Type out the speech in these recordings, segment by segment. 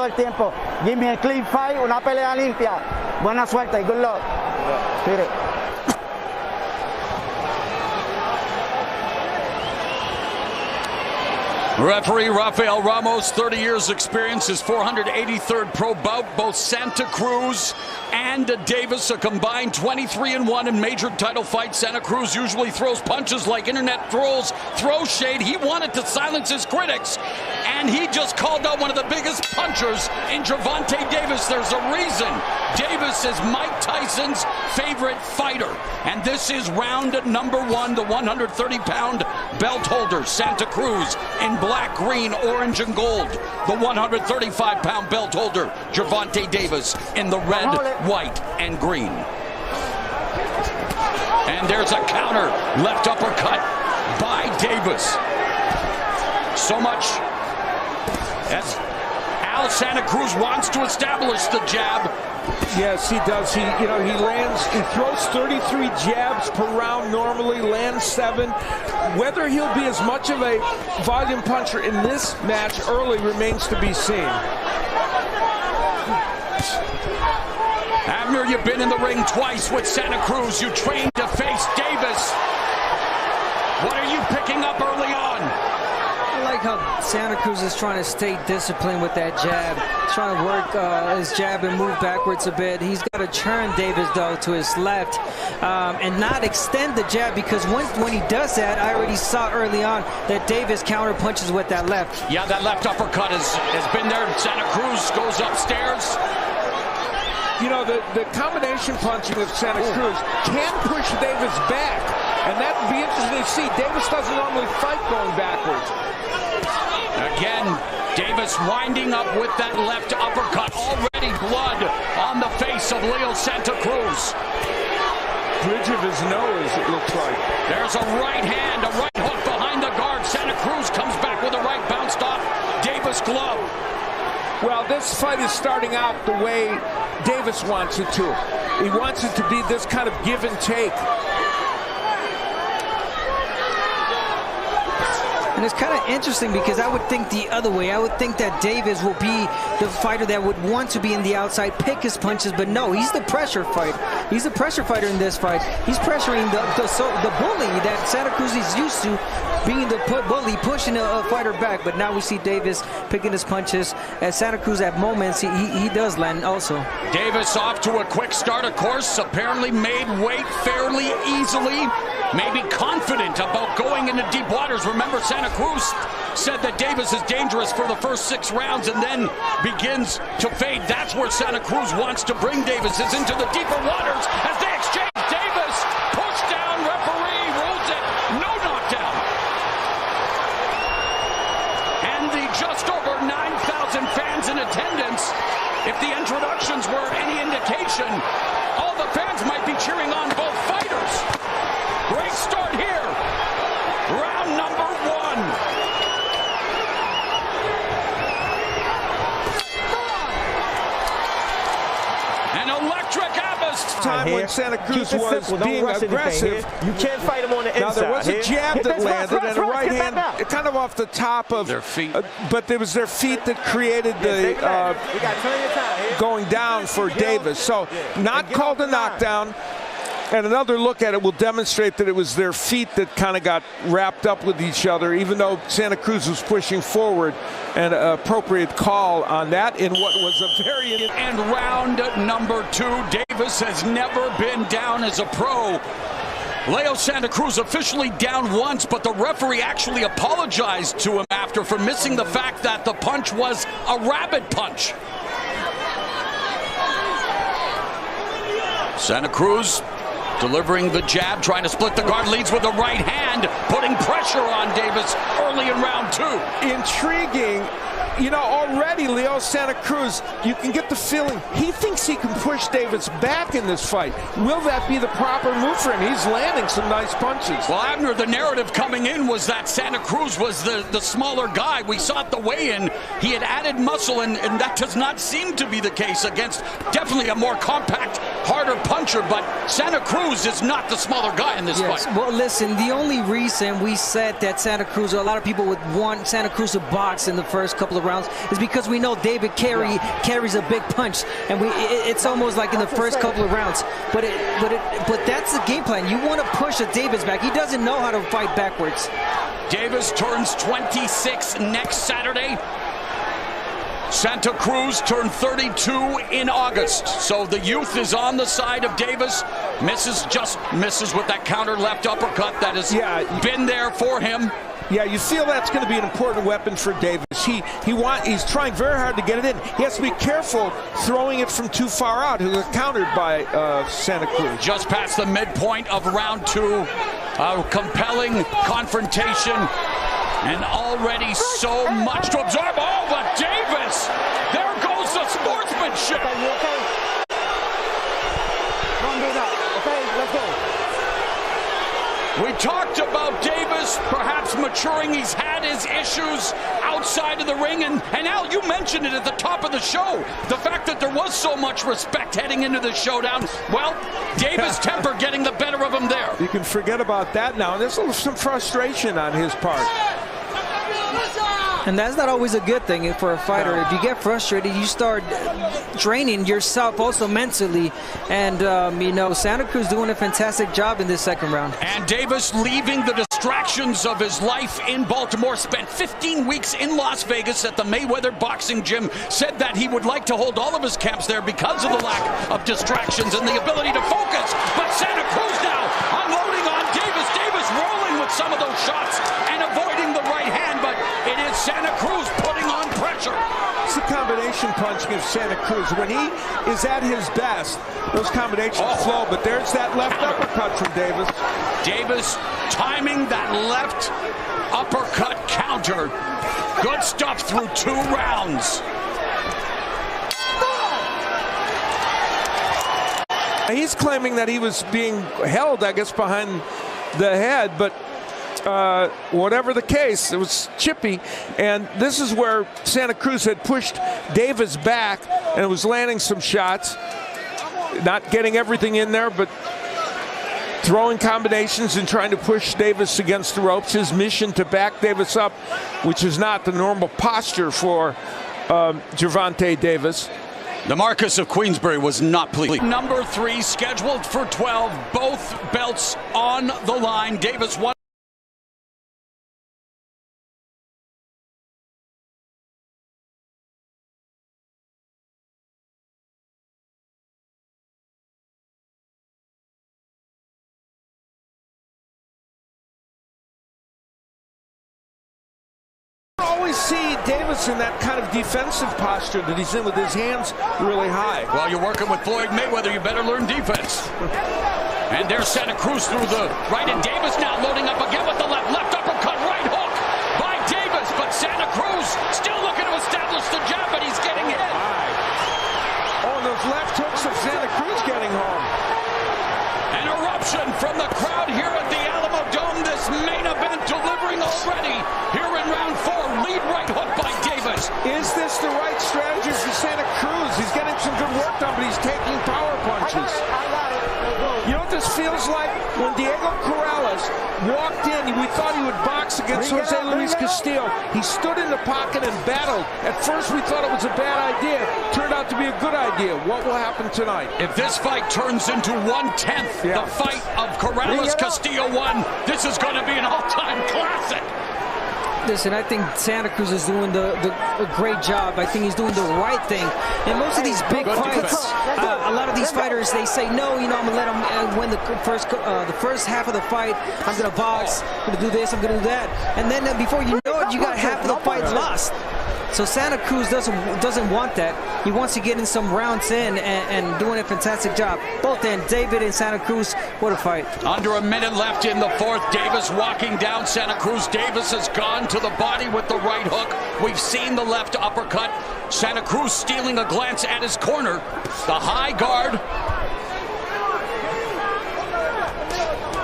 el tiempo. Give me a clean fight, una pelea limpia. Buena suerte y good luck. Hit it. Referee Rafael Ramos, 30 years experience, his 483rd pro bout. Both Santa Cruz and Davis, a combined 23-1 in major title fights. Santa Cruz usually throws punches like internet trolls throw shade. He wanted to silence his critics, and he just called out one of the biggest punchers in Gervonta Davis. There's a reason Davis is Mike Tyson's favorite fighter. And this is round number 1, the 130-pound belt holder, Santa Cruz, in black, green, orange, and gold. The 135-pound belt holder, Gervonta Davis, in the red, white, and green. And there's a counter, left uppercut by Davis. So much as Al Santa Cruz wants to establish the jab. Yes, he does. He throws 33 jabs per round normally, lands 7. Whether he'll be as much of a volume puncher in this match early remains to be seen. Abner, you've been in the ring twice with Santa Cruz. You trained to face Davis. What are you picking up early on? I like how Santa Cruz is trying to stay disciplined with that jab. Trying to work his jab and move backwards a bit. He's got to turn Davis, though, to his left and not extend the jab, because when he does that, I already saw early on that Davis counter punches with that left. Yeah, that left uppercut has been there. Santa Cruz goes upstairs. You know, the combination punching of Santa Cruz can push Davis back, and that would be interesting to see. Davis doesn't normally fight going backwards. Again, Davis winding up with that left uppercut. Already blood on the face of Leo Santa Cruz. Bridge of his nose, it looks like. There's a right hand, a right hook behind the guard. Santa Cruz comes back with a right bounced off Davis' glove. Well, this fight is starting out the way Davis wants it to. He wants it to be this kind of give and take. And it's kind of interesting because I would think the other way. I would think that Davis will be the fighter that would want to be in the outside, pick his punches, but no, he's the pressure fighter. He's the pressure fighter in this fight. He's pressuring the bully that Santa Cruz is used to, being the bully, pushing a fighter back. But now we see Davis picking his punches. As Santa Cruz at moments, he does land also. Davis off to a quick start, of course, apparently made weight fairly easily. Maybe confident about going into deep waters. Remember, Santa Cruz said that Davis is dangerous for the first 6 rounds and then begins to fade. That's where Santa Cruz wants to bring Davis, is into the deeper waters as they exchange. Davis pushed down, referee rules it, no knockdown. And the just over 9,000 fans in attendance, if the introductions were any indication, all the fans might be cheering on both fighters. Great start here. Round number 1. An electric atmosphere. Time when Santa Cruz was being aggressive. You can't fight him on the inside. Now, there was a jab that landed and a right hand kind of off the top of their feet. But it was their feet that created the going down for Davis. So not called a knockdown. And another look at it will demonstrate that it was their feet that kind of got wrapped up with each other, even though Santa Cruz was pushing forward. An appropriate call on that in what was a very... And round number 2, Davis has never been down as a pro. Leo Santa Cruz officially down once, but the referee actually apologized to him after for missing the fact that the punch was a rabbit punch. Santa Cruz delivering the jab, trying to split the guard, leads with the right hand, putting pressure on Davis early in round 2. Intriguing. You know, already Leo Santa Cruz, you can get the feeling he thinks he can push Davis back in this fight. Will that be the proper move for him? He's landing some nice punches. Well, Abner, the narrative coming in was that Santa Cruz was the smaller guy. We saw at the weigh-in, he had added muscle, and that does not seem to be the case against definitely a more compact, harder puncher, but Santa Cruz is not the smaller guy in this fight. Well, listen, the only reason we said that Santa Cruz, a lot of people would want Santa Cruz to box in the first couple of rounds is because we know David carries a big punch, and it's almost like in the first couple of rounds. But that's the game plan. You want to push Davis back. He doesn't know how to fight backwards. Davis turns 26 next Saturday. Santa Cruz turned 32 in August. So the youth is on the side of Davis. Just misses with that counter left uppercut that has been there for him. Yeah, you feel that's going to be an important weapon for Davis. He's trying very hard to get it in. He has to be careful throwing it from too far out. He'll get countered by Santa Cruz. Just past the midpoint of round 2. A compelling confrontation. And already so much to absorb. Oh, but Davis! There goes the sportsmanship! Okay, you okay? Don't do that. Okay, let's go. We talked about Davis perhaps maturing. He's had his issues outside of the ring. And Al, you mentioned it at the top of the show. The fact that there was so much respect heading into the showdown. Well, Davis' temper getting the better of him there. You can forget about that now. There's some frustration on his part. And that's not always a good thing for a fighter. If you get frustrated, you start draining yourself also mentally. And, Santa Cruz doing a fantastic job in this second round. And Davis leaving the distractions of his life in Baltimore, spent 15 weeks in Las Vegas at the Mayweather boxing gym, said that he would like to hold all of his camps there because of the lack of distractions and the ability to focus. But Santa Cruz now unloading on Davis. Davis rolling with some of those shots and avoiding the right hand, but it is Santa Cruz putting on pressure. It's the combination punching of Santa Cruz. When he is at his best, those combinations flow, but there's that left uppercut from Davis. Davis timing that left uppercut counter. Good stuff through 2 rounds. He's claiming that he was being held, I guess, behind the head, but whatever the case, it was chippy. And this is where Santa Cruz had pushed Davis back and was landing some shots. Not getting everything in there, but throwing combinations and trying to push Davis against the ropes. His mission to back Davis up, which is not the normal posture for Gervonta Davis. The Marcus of Queensbury was not pleased. Number 3 scheduled for 12. Both belts on the line. Davis won. Always see Davis in that kind of defensive posture that he's in with his hands really high. Well, you're working with Floyd Mayweather, you better learn defense. And there's Santa Cruz through the right, and Davis now loading up again with the left uppercut, right hook by Davis, but Santa Cruz still looking to establish the jab, but he's getting hit. Oh, those left hooks of Santa Cruz getting home. An eruption from the crowd here at the Alamo Dome. This main event delivering already here in round 4. Lead right hook by Davis. Is this the right strategy for Santa Cruz? He's getting some good work done, but he's taking power punches. You know what this feels like? When Diego Corrales walked in, we thought he would box against Jose Luis Castillo. He stood in the pocket and battled. At first we thought it was a bad idea. Turned out to be a good idea. What will happen tonight? If this fight turns into 1/10, the fight of Corrales-Castillo 1, this is going to be an all-time classic. Listen, I think Santa Cruz is doing a great job. I think he's doing the right thing. And most of these big fights, a lot of these fighters, they say, no, I'm going to let him win the first half of the fight. I'm going to box. I'm going to do this. I'm going to do that. And then before you know it, you got half of the fight lost. So Santa Cruz doesn't want that. He wants to get in some rounds in and doing a fantastic job. Both ends, David and Santa Cruz, what a fight. Under a minute left in the 4th. Davis walking down Santa Cruz. Davis has gone to the body with the right hook. We've seen the left uppercut. Santa Cruz stealing a glance at his corner. The high guard.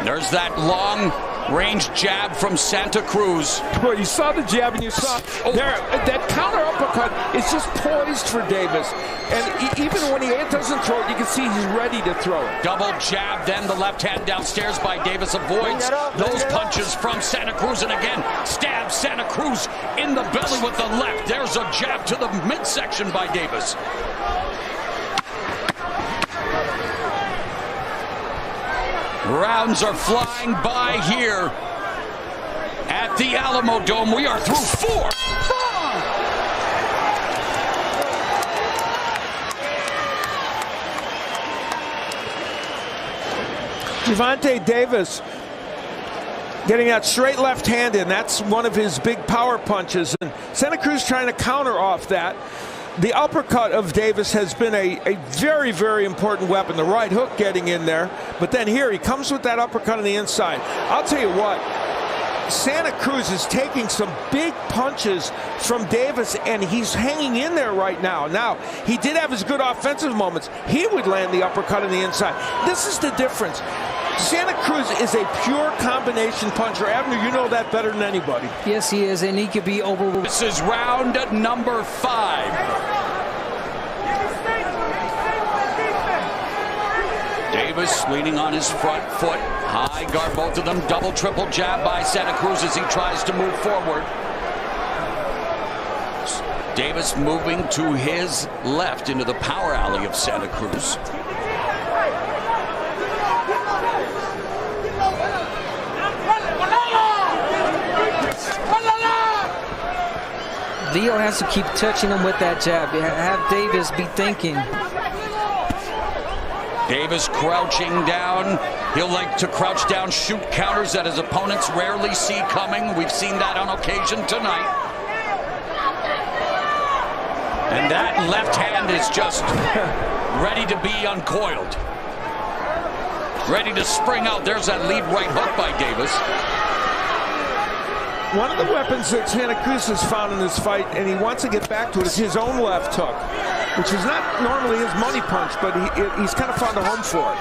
There's that long Range jab from Santa Cruz. Well, you saw the jab and you saw there, that counter uppercut is just poised for Davis. And even when he doesn't throw it, you can see he's ready to throw it. Double jab, then the left hand downstairs by Davis, avoids those punches from Santa Cruz, and again stabs Santa Cruz in the belly with the left. There's a jab to the midsection by Davis. Rounds are flying by here at the Alamo Dome. We are through 4. Gervonta Davis getting that straight left hand in. That's one of his big power punches. And Santa Cruz trying to counter off that. The uppercut of Davis has been a very, very important weapon. The right hook getting in there. But then here he comes with that uppercut on the inside. I'll tell you what, Santa Cruz is taking some big punches from Davis, and he's hanging in there right now. Now, he did have his good offensive moments. He would land the uppercut on the inside. This is the difference. Santa Cruz is a pure combination puncher. Abner, you know that better than anybody. Yes, he is, and he could be overruled. This is round number 5. Davis leaning on his front foot. High guard, both of them. Double, triple jab by Santa Cruz as he tries to move forward. Davis moving to his left into the power alley of Santa Cruz. Leo has to keep touching him with that jab. Have Davis be thinking. Davis crouching down. He'll like to crouch down, shoot counters that his opponents rarely see coming. We've seen that on occasion tonight. And that left hand is just ready to be uncoiled. Ready to spring out. There's that lead right hook by Davis. One of the weapons that Santa Cruz has found in this fight, and he wants to get back to it, is his own left hook, which is not normally his money punch, but he's kind of found a home for it.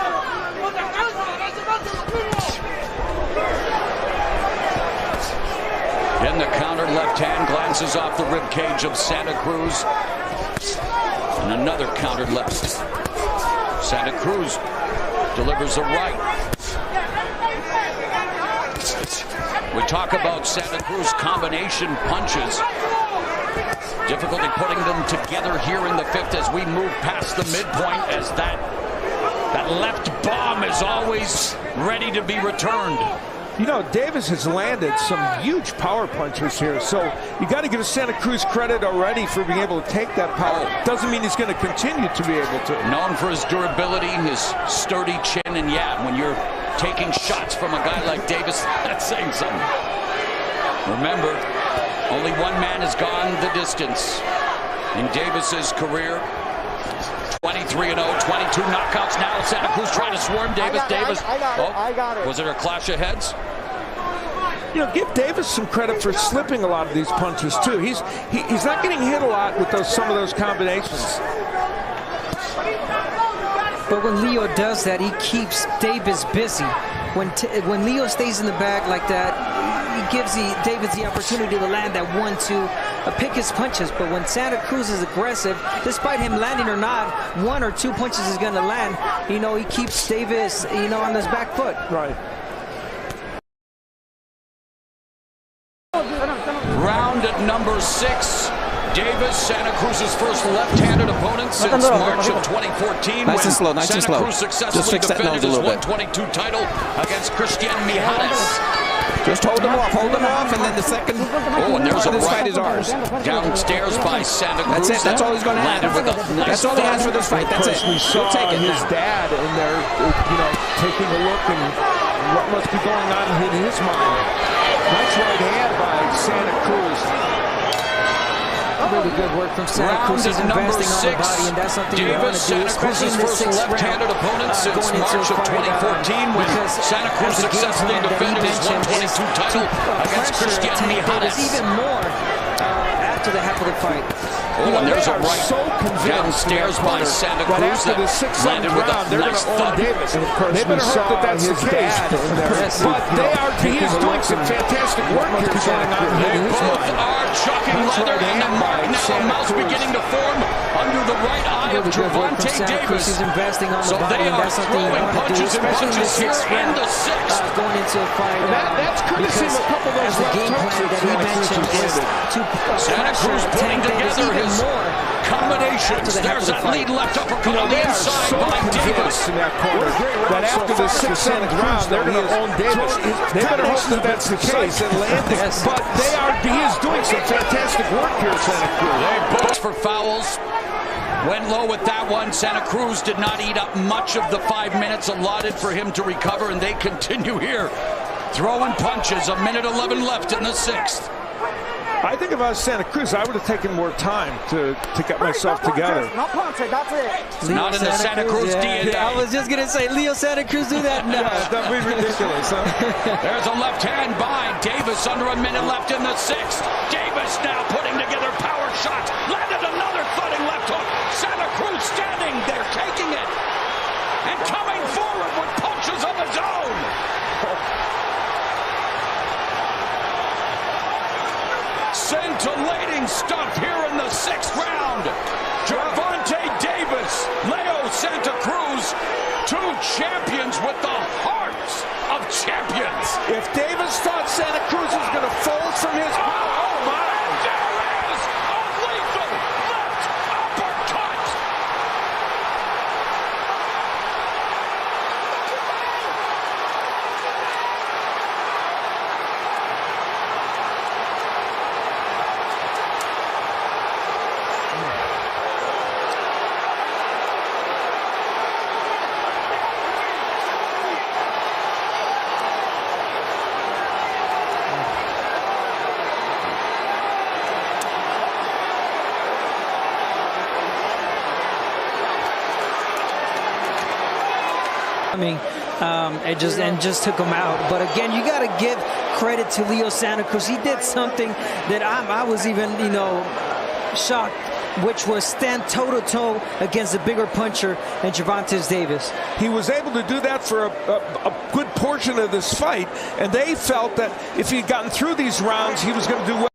Then the counter left hand glances off the rib cage of Santa Cruz. And another counter left. Santa Cruz delivers a right. We talk about Santa Cruz combination punches. Difficulty putting them together here in the 5th as we move past the midpoint, as that left bomb is always ready to be returned. You know, Davis has landed some huge power punches here, so you got to give Santa Cruz credit already for being able to take that power. Doesn't mean he's going to continue to be able to. Known for his durability, his sturdy chin, and yeah, when you're taking shots from a guy like Davis, that's saying something. Remember, only one man has gone the distance in Davis's career. 23-0, 22 knockouts now. Santa Cruz trying to swarm Davis. I got it. Was it a clash of heads? You know, give Davis some credit for slipping a lot of these punches too. He's not getting hit a lot with some of those combinations. But when Leo does that, he keeps Davis busy. When Leo stays in the bag like that, he gives Davis the opportunity to land that 1-2, pick his punches. But when Santa Cruz is aggressive, despite him landing or not, 1 or 2 punches is going to land. You know, he keeps Davis, on his back foot. Right. Round number 6. Davis, Santa Cruz's first left-handed opponent since March of 2014 when Santa Cruz successfully defended his 122 title against Christian Mijares. Just hold him off, and then the second and there's a fight right is ours. Downstairs by Santa Cruz. That's it, that's all he's going to have. That's all he has for this fight, that's it. We saw his dad in there, taking a look and what must be going on in his mind. Nice right hand by Santa Cruz. Really good work from Santa Cruz. He's investing on the body, and that's something you want to do, especially in the 6th left-handed opponent since March of 2014 when Santa Cruz successfully defended his 122 title against Christian Mijares. Even more after the half of the fight. Oh, and there's a They are right so convinced downstairs in that by corner Santa that Cruz after the that sixth landed with round, a they're nice going to own thud. Davis. And of course, They better we hope that saw that's the his case. dad in there. But he is doing some fantastic work here going on They in his both mind. are chucking leather, and the mark now, Santa mouth Cruz. beginning to form under the right eye of Really good work from Gervonta Santa Cruz. Davis. He's investing on the So body, they and are that's something you throwing want to do, punches and especially in the punches here sixth in round, the sixth. going into a fight. That's courtesy of a couple of those as the left game hooks plan that that he Santa Cruz mentioned is has to Santa Cruz pressure putting Tank Davis together even his more. combinations. after the half There's of the that fight. lead left uppercut on the They are inside so by Davis. convinced in that corner that after the sixth, seventh round, they're going to own Davis. They better hope that that's the case and landing. Yes. But he is doing some fantastic work here, Santa Cruz. They both for fouls. Went low with that one. Santa Cruz did not eat up much of the 5 minutes allotted for him to recover, and they continue here. Throwing punches, a minute 11 left in the sixth. I think if I was Santa Cruz, I would have taken more time to get myself together. No punches, that's it. Not in the Santa Cruz DNA. I was just going to say, Leo Santa Cruz do that? No. That would be ridiculous, huh? There's a left hand by Davis under a minute left in the sixth. Davis now putting together power shots. Landed another thudding left hook. Santa Cruz standing there, taking it. And coming forward with punches of his own. Scintillating stuff here in the sixth round. Gervonta Davis, Leo Santa Cruz, two champions with the hearts of champions. If Davis thought Santa Cruz was going to fold from his... Oh, my! There is a lethal left uppercut. And just took him out. But again, you got to give credit to Leo Santa Cruz. He did something that I was even, shocked, which was stand toe-to-toe against the bigger puncher than Gervonta Davis. He was able to do that for a good portion of this fight, and they felt that if he'd gotten through these rounds, he was going to do well.